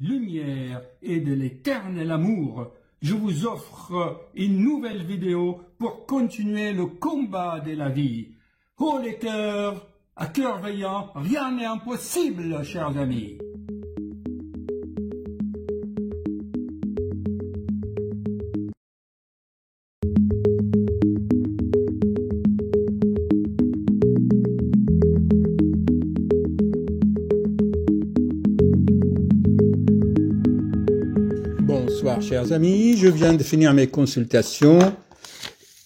lumière et de l'éternel amour, je vous offre une nouvelle vidéo pour continuer le combat de la vie. Oh les cœurs, à cœur veillant, rien n'est impossible, chers amis. Bonsoir chers amis, je viens de finir mes consultations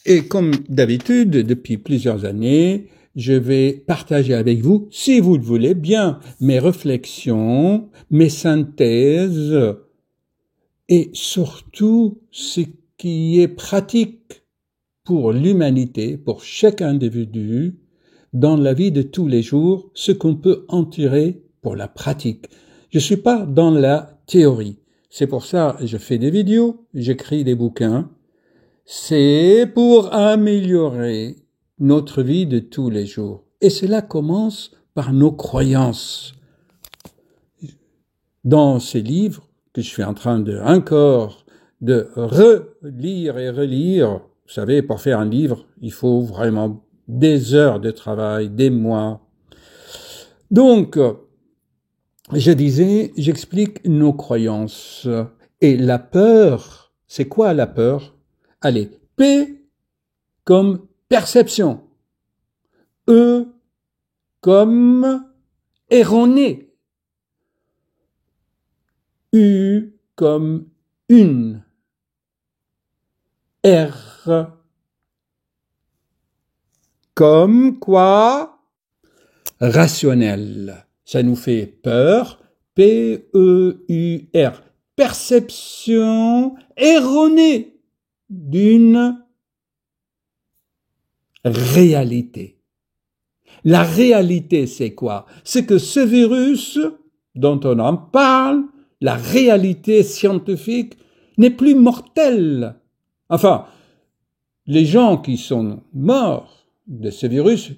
et comme d'habitude, depuis plusieurs années, je vais partager avec vous, si vous le voulez bien, mes réflexions, mes synthèses et surtout ce qui est pratique pour l'humanité, pour chaque individu, dans la vie de tous les jours, ce qu'on peut en tirer pour la pratique. Je suis pas dans la théorie. C'est pour ça que je fais des vidéos, j'écris des bouquins. C'est pour améliorer notre vie de tous les jours. Et cela commence par nos croyances. Dans ces livres que je suis en train de relire et relire, vous savez, pour faire un livre, il faut vraiment des heures de travail, des mois. Donc, je disais, j'explique nos croyances. Et la peur, c'est quoi la peur? Allez, P comme perception. E comme erroné. U comme une. R comme quoi? Rationnel. Ça nous fait peur. P-E-U-R. Perception erronée d'une réalité. La réalité, c'est quoi? C'est que ce virus dont on en parle, la réalité scientifique, n'est plus mortelle. Enfin, les gens qui sont morts de ce virus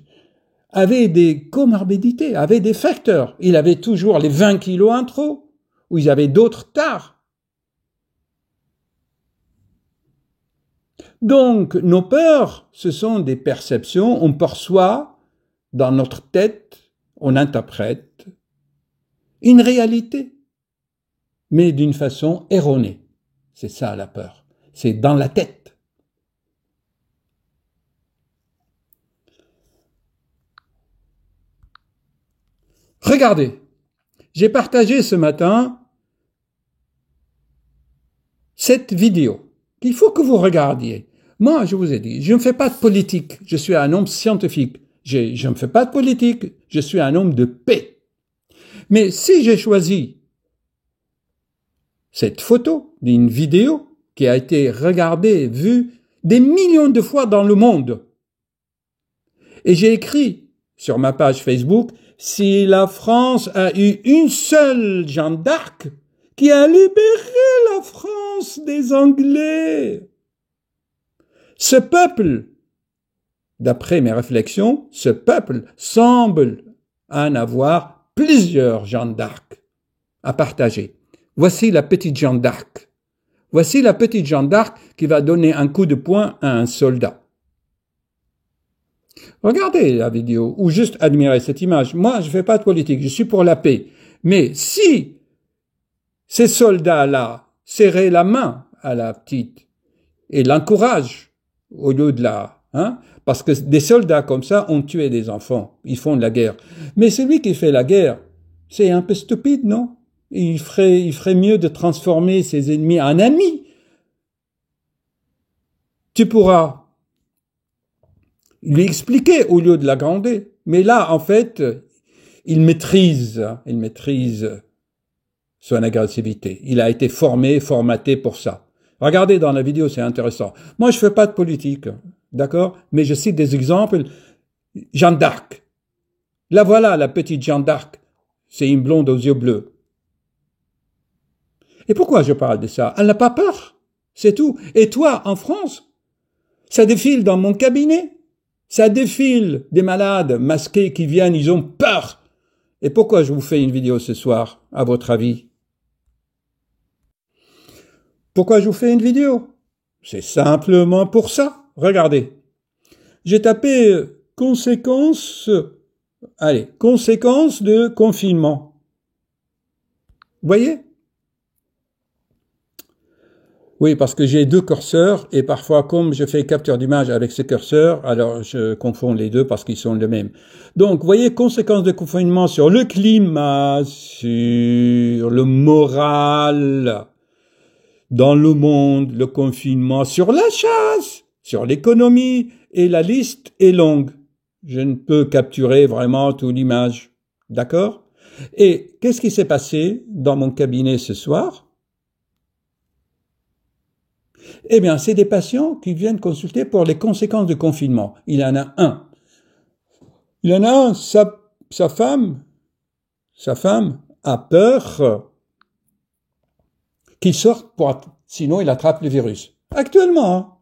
avaient des comorbidités, avaient des facteurs. Ils avaient toujours les 20 kilos en trop, ou ils avaient d'autres tares. Donc, nos peurs, ce sont des perceptions, on perçoit dans notre tête, on interprète une réalité, mais d'une façon erronée. C'est ça la peur, c'est dans la tête. Regardez, j'ai partagé ce matin cette vidéo qu'il faut que vous regardiez. Moi, je vous ai dit, je ne fais pas de politique, je suis un homme scientifique. Je ne fais pas de politique, je suis un homme de paix. Mais si j'ai choisi cette photo d'une vidéo qui a été regardée, vue des millions de fois dans le monde, et j'ai écrit sur ma page Facebook, si la France a eu une seule Jeanne d'Arc qui a libéré la France des Anglais. Ce peuple, d'après mes réflexions, ce peuple semble en avoir plusieurs Jeanne d'Arc à partager. Voici la petite Jeanne d'Arc. Voici la petite Jeanne d'Arc qui va donner un coup de poing à un soldat. Regardez la vidéo, ou juste admirez cette image. Moi, je ne fais pas de politique, je suis pour la paix. Mais si ces soldats-là serraient la main à la petite et l'encouragent au lieu de la... parce que des soldats comme ça ont tué des enfants, ils font de la guerre. Mais celui qui fait la guerre, c'est un peu stupide, non? Il ferait mieux de transformer ses ennemis en amis. Tu pourras lui expliquer au lieu de la gronder. Mais là, en fait, il maîtrise son agressivité. Il a été formaté pour ça. Regardez dans la vidéo, c'est intéressant. Moi, je fais pas de politique, d'accord? Mais je cite des exemples. Jeanne d'Arc. Là, voilà la petite Jeanne d'Arc. C'est une blonde aux yeux bleus. Et pourquoi je parle de ça? Elle n'a pas peur. C'est tout. Et toi, en France, ça défile dans mon cabinet. Ça défile des malades masqués qui viennent, ils ont peur. Et pourquoi je vous fais une vidéo ce soir, à votre avis? Pourquoi je vous fais une vidéo? C'est simplement pour ça. Regardez. J'ai tapé conséquences de confinement. Vous voyez? Oui, parce que j'ai deux curseurs et parfois, comme je fais capture d'image avec ce curseur, alors je confonds les deux parce qu'ils sont les mêmes. Donc, vous voyez, conséquences de confinement sur le climat, sur le moral dans le monde, le confinement, sur la chasse, sur l'économie, et la liste est longue. Je ne peux capturer vraiment toute l'image. D'accord? Et qu'est-ce qui s'est passé dans mon cabinet ce soir? Eh bien, c'est des patients qui viennent consulter pour les conséquences du confinement. Il y en a un. Il y en a un, sa femme a peur qu'il sorte sinon il attrape le virus. Actuellement, hein.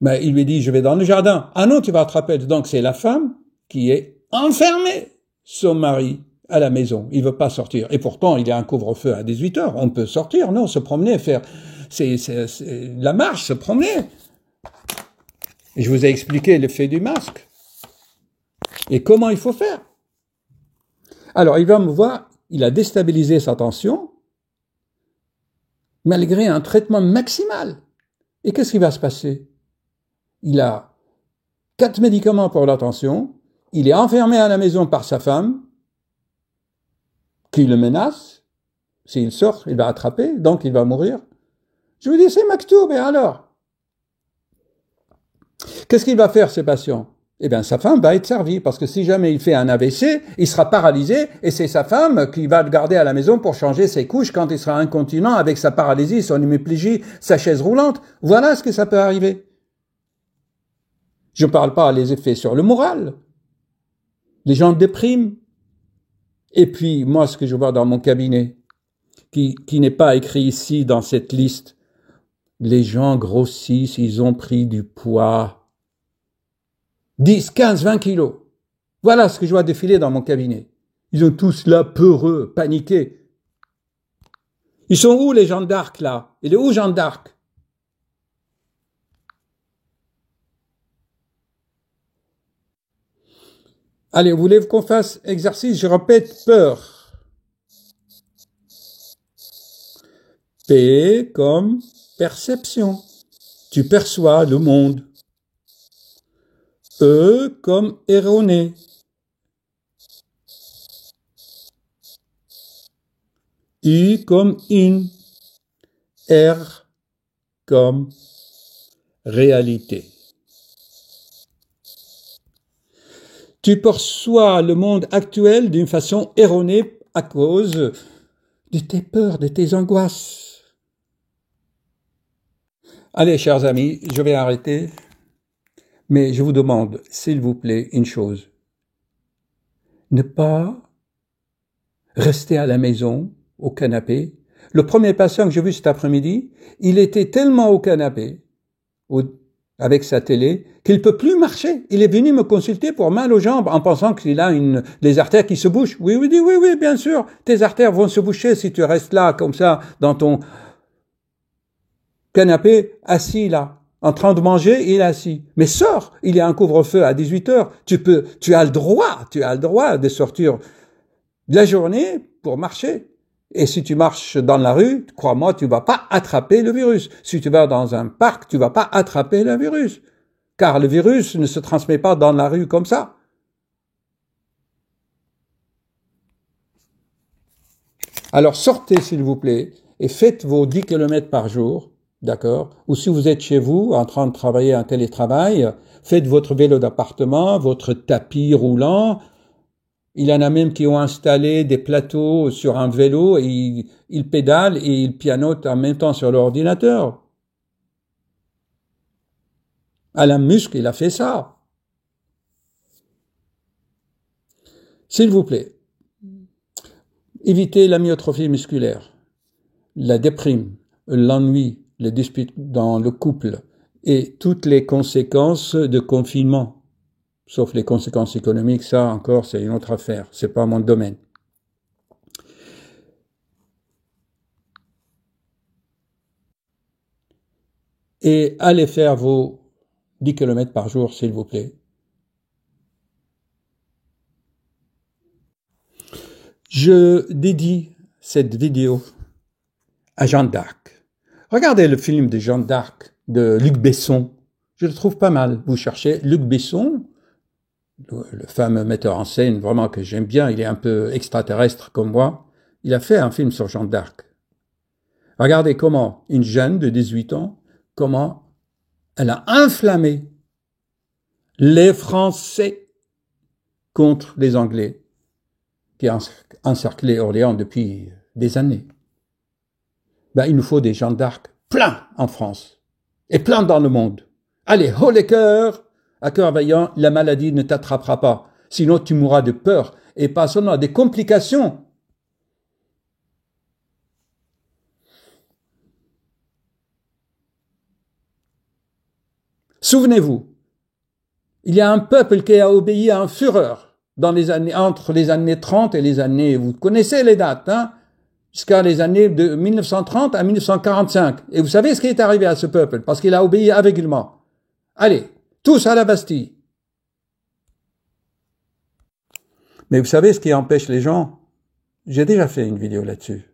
Mais il lui dit, je vais dans le jardin. Ah non, tu vas attraper. Donc, c'est la femme qui est enfermée, son mari, à la maison. Il veut pas sortir. Et pourtant, il y a un couvre-feu à 18 heures. On peut sortir, non, se promener, faire la marche, se promener. Et je vous ai expliqué l'effet du masque. Et comment il faut faire. Alors, il va me voir, il a déstabilisé sa tension, malgré un traitement maximal. Et qu'est-ce qui va se passer? Il a 4 médicaments pour la tension, il est enfermé à la maison par sa femme, qui le menace. S'il sort, il va attraper, donc il va mourir. Je vous dis, c'est Maktoub, et alors? Qu'est-ce qu'il va faire, ces patients? Eh bien, sa femme va être servie, parce que si jamais il fait un AVC, il sera paralysé, et c'est sa femme qui va le garder à la maison pour changer ses couches quand il sera incontinent avec sa paralysie, son hémiplégie, sa chaise roulante. Voilà ce que ça peut arriver. Je ne parle pas des effets sur le moral. Les gens dépriment. Et puis, moi, ce que je vois dans mon cabinet, qui n'est pas écrit ici dans cette liste, les gens grossissent, ils ont pris du poids. 10, 15, 20 kilos. Voilà ce que je vois défiler dans mon cabinet. Ils ont tous là peureux, paniqués. Ils sont où les Jeanne d'Arc là? Il est où Jeanne d'Arc? Allez, vous voulez qu'on fasse exercice? Je répète, peur. P comme perception. Tu perçois le monde. E comme erroné. I comme in. R comme réalité. Tu perçois le monde actuel d'une façon erronée à cause de tes peurs, de tes angoisses. Allez, chers amis, je vais arrêter, mais je vous demande, s'il vous plaît, une chose. Ne pas rester à la maison, au canapé. Le premier patient que j'ai vu cet après-midi, il était tellement au canapé, avec sa télé, qu'il peut plus marcher. Il est venu me consulter pour mal aux jambes en pensant qu'il a des artères qui se bouchent. Oui, bien sûr. Tes artères vont se boucher si tu restes là, comme ça, dans ton canapé, assis là. En train de manger, il est assis. Mais sors, il y a un couvre-feu à 18 heures. Tu as le droit de sortir de la journée pour marcher. Et si tu marches dans la rue, crois-moi, tu vas pas attraper le virus. Si tu vas dans un parc, tu vas pas attraper le virus. Car le virus ne se transmet pas dans la rue comme ça. Alors sortez, s'il vous plaît, et faites vos 10 km par jour, d'accord? Ou si vous êtes chez vous, en train de travailler en télétravail, faites votre vélo d'appartement, votre tapis roulant. Il y en a même qui ont installé des plateaux sur un vélo et ils pédalent et ils pianotent en même temps sur l'ordinateur. Alain Musk, il a fait ça. S'il vous plaît, évitez la myotrophie musculaire, la déprime, l'ennui, les disputes dans le couple et toutes les conséquences de confinement. Sauf les conséquences économiques, ça encore, c'est une autre affaire. C'est pas mon domaine. et allez faire vos 10 km par jour, s'il vous plaît. Je dédie cette vidéo à Jeanne d'Arc. Regardez le film de Jeanne d'Arc de Luc Besson. Je le trouve pas mal. Vous cherchez Luc Besson, le fameux metteur en scène, vraiment que j'aime bien, il est un peu extraterrestre comme moi. Il a fait un film sur Jeanne d'Arc. Regardez comment une jeune de 18 ans, comment elle a inflammé les Français contre les Anglais qui ont encerclé Orléans depuis des années. Ben, il nous faut des Jeanne d'Arc plein en France et plein dans le monde. Allez, haut les cœurs, à cœur vaillant, la maladie ne t'attrapera pas. Sinon, tu mourras de peur et pas seulement des complications. Souvenez-vous, il y a un peuple qui a obéi à un Führer dans les années, entre les années 30 et les années, vous connaissez les dates, hein, jusqu'à les années de 1930 à 1945. Et vous savez ce qui est arrivé à ce peuple, parce qu'il a obéi aveuglément. Allez, tous à la Bastille. Mais vous savez ce qui empêche les gens? J'ai déjà fait une vidéo là-dessus.